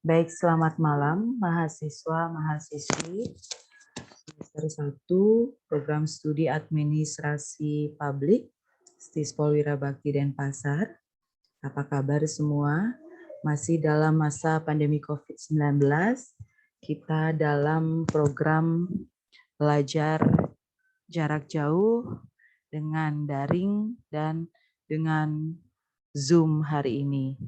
Baik, selamat malam mahasiswa-mahasiswi semester 1 Program Studi Administrasi Publik Stispol Wirabakti Denpasar. Apa kabar semua? Masih dalam masa pandemi COVID-19, kita dalam program belajar jarak jauh dengan daring dan dengan Zoom hari ini.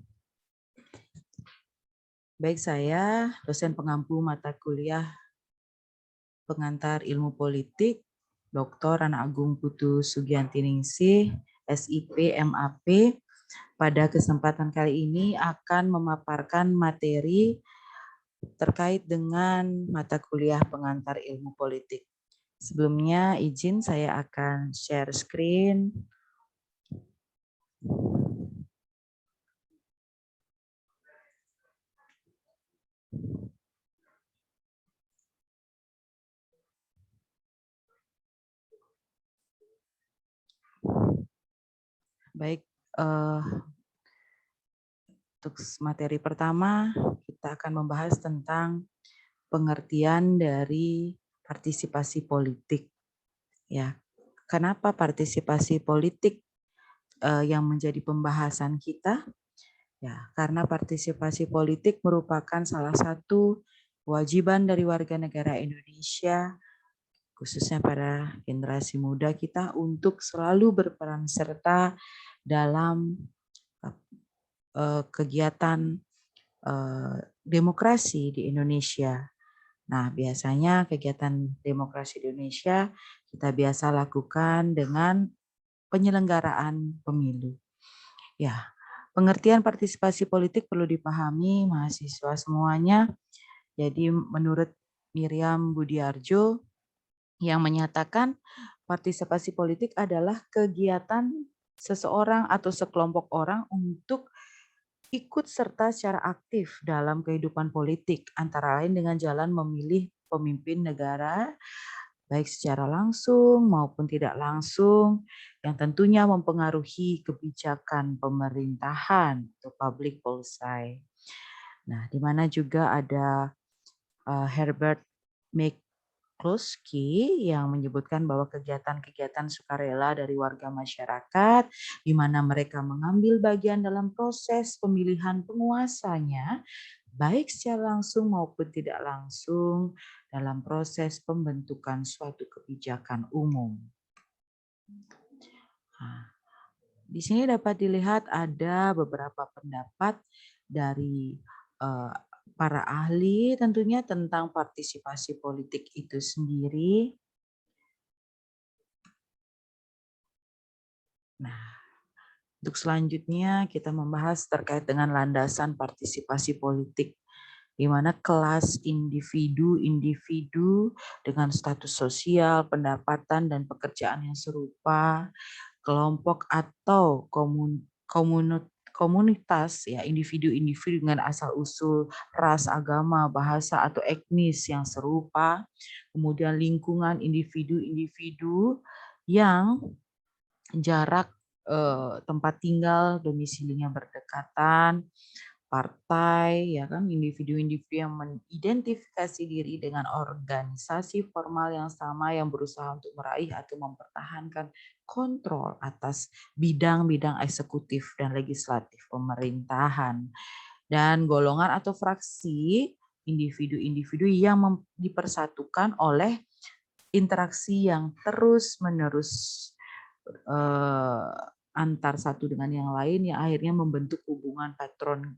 Baik, saya dosen pengampu mata kuliah pengantar ilmu politik, Dr. Rana Agung Putu Sugianti Ningsih, SIP, MAP. Pada kesempatan kali ini akan memaparkan materi terkait dengan mata kuliah pengantar ilmu politik. Sebelumnya izin saya akan share screen. Baik, untuk materi pertama kita akan membahas tentang pengertian dari partisipasi politik. Ya, kenapa partisipasi politik yang menjadi pembahasan kita? Ya, karena partisipasi politik merupakan salah satu kewajiban dari warga negara Indonesia, khususnya pada generasi muda kita untuk selalu berperan serta dalam kegiatan demokrasi di Indonesia. Nah, biasanya kegiatan demokrasi di Indonesia kita biasa lakukan dengan penyelenggaraan pemilu. Ya, pengertian partisipasi politik perlu dipahami mahasiswa semuanya. Jadi menurut Miriam Budiarjo yang menyatakan partisipasi politik adalah kegiatan seseorang atau sekelompok orang untuk ikut serta secara aktif dalam kehidupan politik, antara lain dengan jalan memilih pemimpin negara, baik secara langsung maupun tidak langsung, yang tentunya mempengaruhi kebijakan pemerintahan atau public policy. Nah, di mana juga ada Herbert McCloskey yang menyebutkan bahwa kegiatan-kegiatan sukarela dari warga masyarakat, di mana mereka mengambil bagian dalam proses pemilihan penguasanya, baik secara langsung maupun tidak langsung dalam proses pembentukan suatu kebijakan umum. Nah, di sini dapat dilihat ada beberapa pendapat dari para ahli tentunya tentang partisipasi politik itu sendiri. Nah, untuk selanjutnya kita membahas terkait dengan landasan partisipasi politik, di mana kelas individu-individu dengan status sosial, pendapatan, dan pekerjaan yang serupa, kelompok atau komunitas, ya individu-individu dengan asal-usul ras, agama, bahasa, atau etnis yang serupa, kemudian lingkungan individu-individu yang jarak tempat tinggal domisilinya berdekatan, partai, ya kan, individu-individu yang mengidentifikasi diri dengan organisasi formal yang sama yang berusaha untuk meraih atau mempertahankan kontrol atas bidang-bidang eksekutif dan legislatif pemerintahan, dan golongan atau fraksi individu-individu yang dipersatukan oleh interaksi yang terus-menerus antar satu dengan yang lain, yang akhirnya membentuk hubungan patron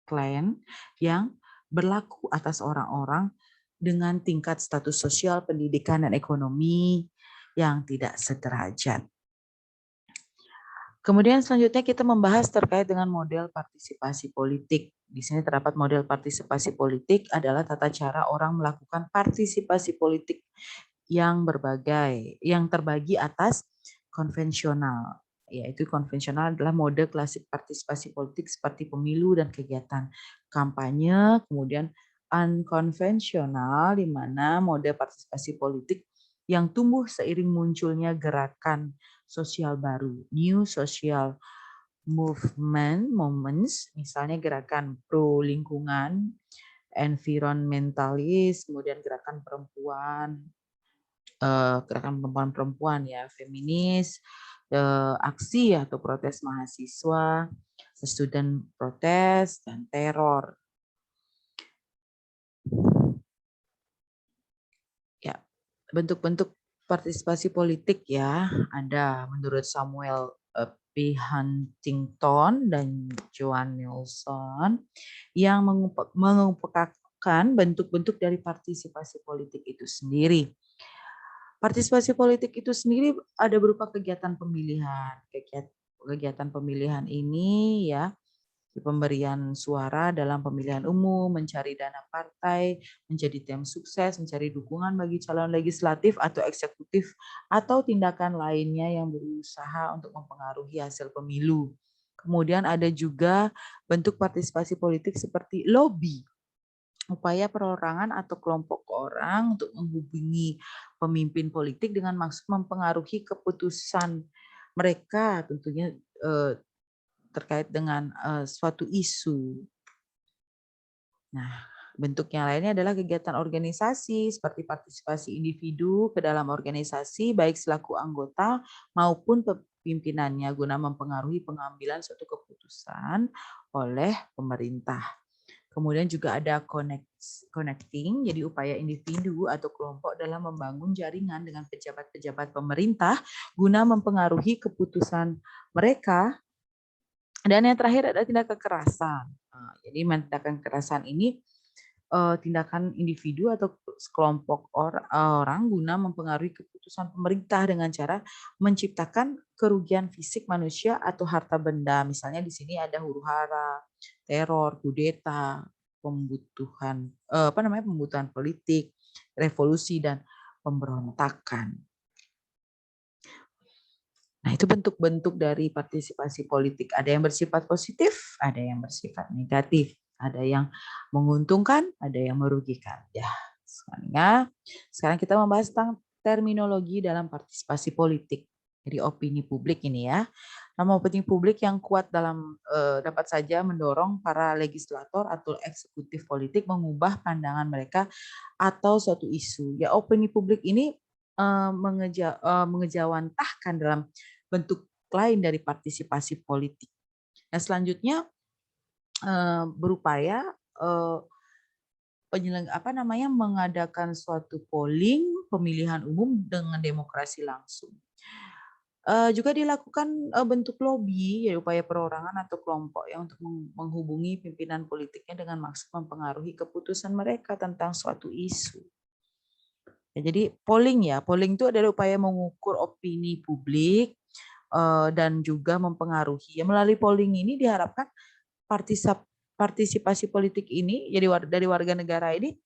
klien yang berlaku atas orang-orang dengan tingkat status sosial, pendidikan, dan ekonomi yang tidak sederajat. Kemudian selanjutnya kita membahas terkait dengan model partisipasi politik. Di sini terdapat model partisipasi politik adalah tata cara orang melakukan partisipasi politik yang berbagai, yang terbagi atas konvensional. Yaitu konvensional adalah mode klasik partisipasi politik seperti pemilu dan kegiatan kampanye. Kemudian unkonvensional, di mana mode partisipasi politik yang tumbuh seiring munculnya gerakan sosial baru, new social moments, misalnya gerakan pro lingkungan, environmentalis, kemudian gerakan perempuan ya, feminis, aksi atau protes mahasiswa, student protes, dan teror. Ya, bentuk-bentuk partisipasi politik ya, ada menurut Samuel P. Huntington dan Joan Nelson yang mengemukakan bentuk-bentuk dari partisipasi politik itu sendiri. Partisipasi politik itu sendiri ada berupa kegiatan pemilihan. Kegiatan pemilihan ini ya, pemberian suara dalam pemilihan umum, mencari dana partai, menjadi tim sukses, mencari dukungan bagi calon legislatif atau eksekutif, atau tindakan lainnya yang berusaha untuk mempengaruhi hasil pemilu. Kemudian ada juga bentuk partisipasi politik seperti lobby, upaya perorangan atau kelompok orang untuk menghubungi pemimpin politik dengan maksud mempengaruhi keputusan mereka, tentunya terkait dengan suatu isu. Nah, bentuk yang lainnya adalah kegiatan organisasi seperti partisipasi individu ke dalam organisasi baik selaku anggota maupun pimpinannya guna mempengaruhi pengambilan suatu keputusan oleh pemerintah. Kemudian juga ada connecting, jadi upaya individu atau kelompok dalam membangun jaringan dengan pejabat-pejabat pemerintah guna mempengaruhi keputusan mereka. Dan yang terakhir ada tindak kekerasan. Jadi tindakan kekerasan ini tindakan individu atau sekelompok orang guna mempengaruhi keputusan pemerintah dengan cara menciptakan kerugian fisik manusia atau harta benda. Misalnya di sini ada huru-hara, teror, kudeta, pembunuhan politik, revolusi dan pemberontakan. Nah, itu bentuk-bentuk dari partisipasi politik. Ada yang bersifat positif, ada yang bersifat negatif. Ada yang menguntungkan, ada yang merugikan. Ya, sekarang kita membahas tentang terminologi dalam partisipasi politik. Jadi opini publik ini ya. Nama opini publik yang kuat dapat saja mendorong para legislator atau eksekutif politik mengubah pandangan mereka atau suatu isu. Ya, opini publik ini mengejawantahkan dalam bentuk lain dari partisipasi politik. Nah, selanjutnya berupaya mengadakan suatu polling pemilihan umum dengan demokrasi langsung. Juga dilakukan bentuk lobby, ya upaya perorangan atau kelompok yang untuk menghubungi pimpinan politiknya dengan maksud mempengaruhi keputusan mereka tentang suatu isu. Ya, jadi polling itu adalah upaya mengukur opini publik dan juga mempengaruhi. Ya, melalui polling ini diharapkan partisipasi politik ini, jadi dari warga negara ini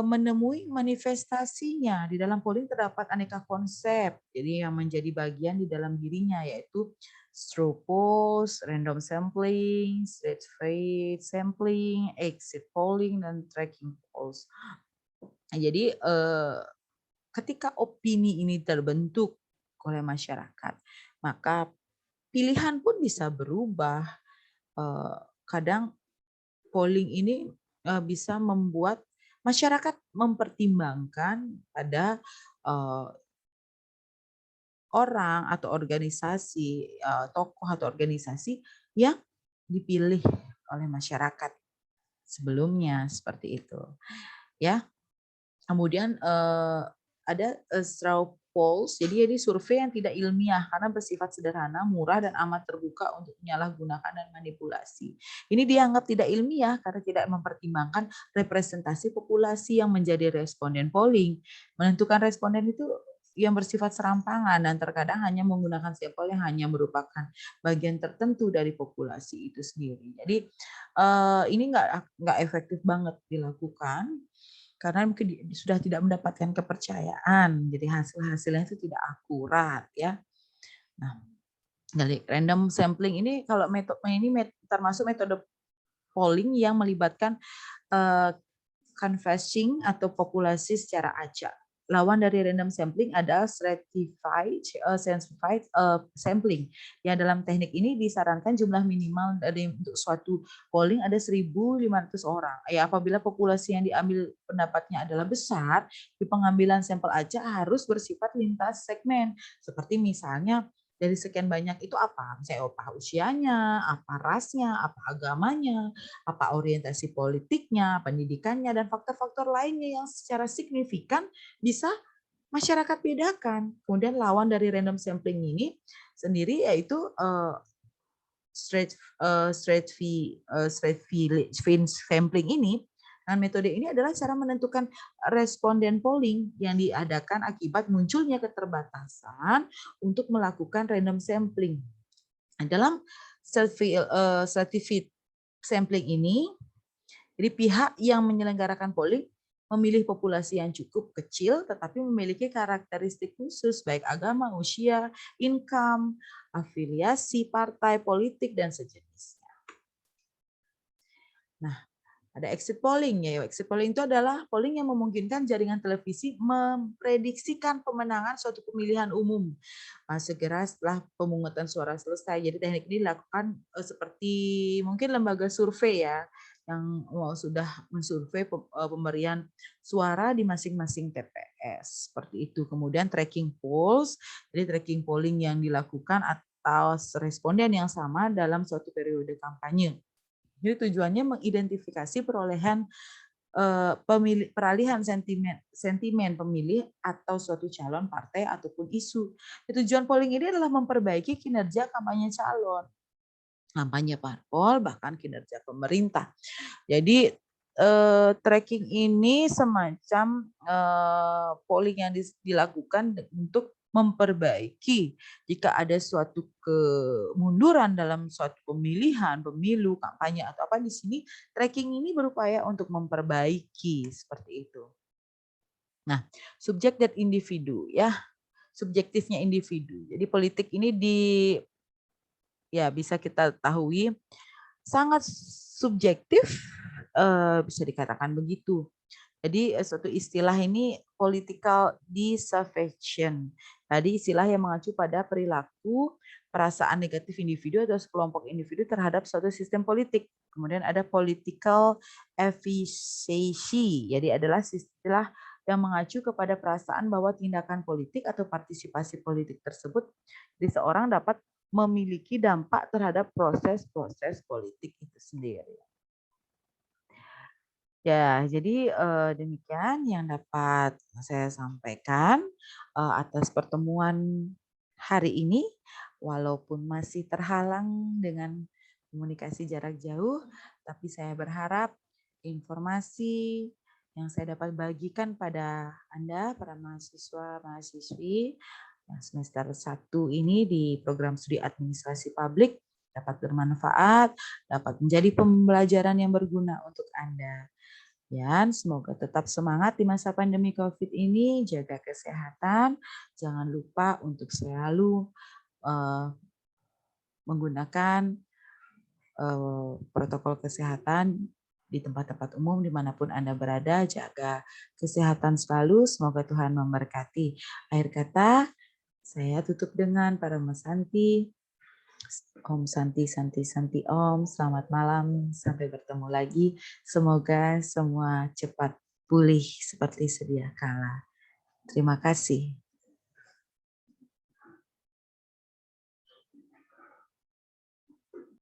menemui manifestasinya. Di dalam polling terdapat aneka konsep, jadi yang menjadi bagian di dalam dirinya yaitu straw polls, random sampling, straight rate sampling, exit polling, dan tracking polls. Nah, jadi ketika opini ini terbentuk oleh masyarakat, maka pilihan pun bisa berubah. Kadang polling ini bisa membuat masyarakat mempertimbangkan pada orang atau organisasi, tokoh atau organisasi yang dipilih oleh masyarakat sebelumnya, seperti itu. Ya. Kemudian ada straw polls, jadi survei yang tidak ilmiah karena bersifat sederhana, murah, dan amat terbuka untuk menyalahgunakan dan manipulasi. Ini dianggap tidak ilmiah karena tidak mempertimbangkan representasi populasi yang menjadi responden polling. Menentukan responden itu yang bersifat serampangan dan terkadang hanya menggunakan sampel yang hanya merupakan bagian tertentu dari populasi itu sendiri. Jadi ini nggak efektif banget dilakukan, karena mungkin sudah tidak mendapatkan kepercayaan, jadi hasilnya itu tidak akurat ya. Nah, dari random sampling ini kalau metode ini termasuk metode polling yang melibatkan canvassing atau populasi secara acak. lawan dari random sampling adalah stratified sampling. Yang dalam teknik ini disarankan jumlah minimal dari untuk suatu polling ada 1.500 orang. Ya, apabila populasi yang diambil pendapatnya adalah besar, di pengambilan sampel aja harus bersifat lintas segmen. Seperti misalnya dari sekian banyak itu apa? Misalnya apa usianya, apa rasnya, apa agamanya, apa orientasi politiknya, pendidikannya, dan faktor-faktor lainnya yang secara signifikan bisa masyarakat bedakan. Kemudian lawan dari random sampling ini sendiri yaitu straight sampling ini. Nah, metode ini adalah cara menentukan responden polling yang diadakan akibat munculnya keterbatasan untuk melakukan random sampling. Nah, dalam stratified sampling ini, jadi pihak yang menyelenggarakan polling memilih populasi yang cukup kecil tetapi memiliki karakteristik khusus baik agama, usia, income, afiliasi partai politik dan sejenisnya. Nah, ada exit polling ya. Exit polling itu adalah polling yang memungkinkan jaringan televisi memprediksikan pemenangan suatu pemilihan umum segera setelah pemungutan suara selesai. Jadi teknik ini dilakukan seperti mungkin lembaga survei ya yang sudah mensurvei pemberian suara di masing-masing TPS seperti itu. Kemudian tracking polls, jadi tracking polling yang dilakukan atau responden yang sama dalam suatu periode kampanye. Jadi tujuannya mengidentifikasi perolehan peralihan sentimen pemilih atau suatu calon partai ataupun isu. Tujuan polling ini adalah memperbaiki kinerja kampanye calon, kampanye parpol, bahkan kinerja pemerintah. Jadi tracking ini semacam polling yang dilakukan untuk memperbaiki jika ada suatu kemunduran dalam suatu pemilihan, pemilu, kampanye atau apa di sini, tracking ini berupaya untuk memperbaiki seperti itu. Nah, subjek dan individu ya, subjektifnya individu. Jadi politik ini bisa kita ketahui sangat subjektif, bisa dikatakan begitu. Jadi suatu istilah ini political disaffection. Tadi istilah yang mengacu pada perilaku, perasaan negatif individu atau sekelompok individu terhadap suatu sistem politik. Kemudian ada political efficacy. Jadi adalah istilah yang mengacu kepada perasaan bahwa tindakan politik atau partisipasi politik tersebut di seorang dapat memiliki dampak terhadap proses-proses politik itu sendiri. Ya, jadi demikian yang dapat saya sampaikan atas pertemuan hari ini. Walaupun masih terhalang dengan komunikasi jarak jauh, tapi saya berharap informasi yang saya dapat bagikan pada Anda, para mahasiswa, mahasiswi yang semester 1 ini di program studi administrasi publik dapat bermanfaat, dapat menjadi pembelajaran yang berguna untuk Anda. Dan semoga tetap semangat di masa pandemi COVID ini, jaga kesehatan, jangan lupa untuk selalu menggunakan protokol kesehatan di tempat-tempat umum dimanapun Anda berada, jaga kesehatan selalu, semoga Tuhan memberkati. Akhir kata, saya tutup dengan Parama Santi. Om Santi, Santi, Santi Om. Selamat malam, sampai bertemu lagi. Semoga semua cepat pulih seperti sedia kala. Terima kasih.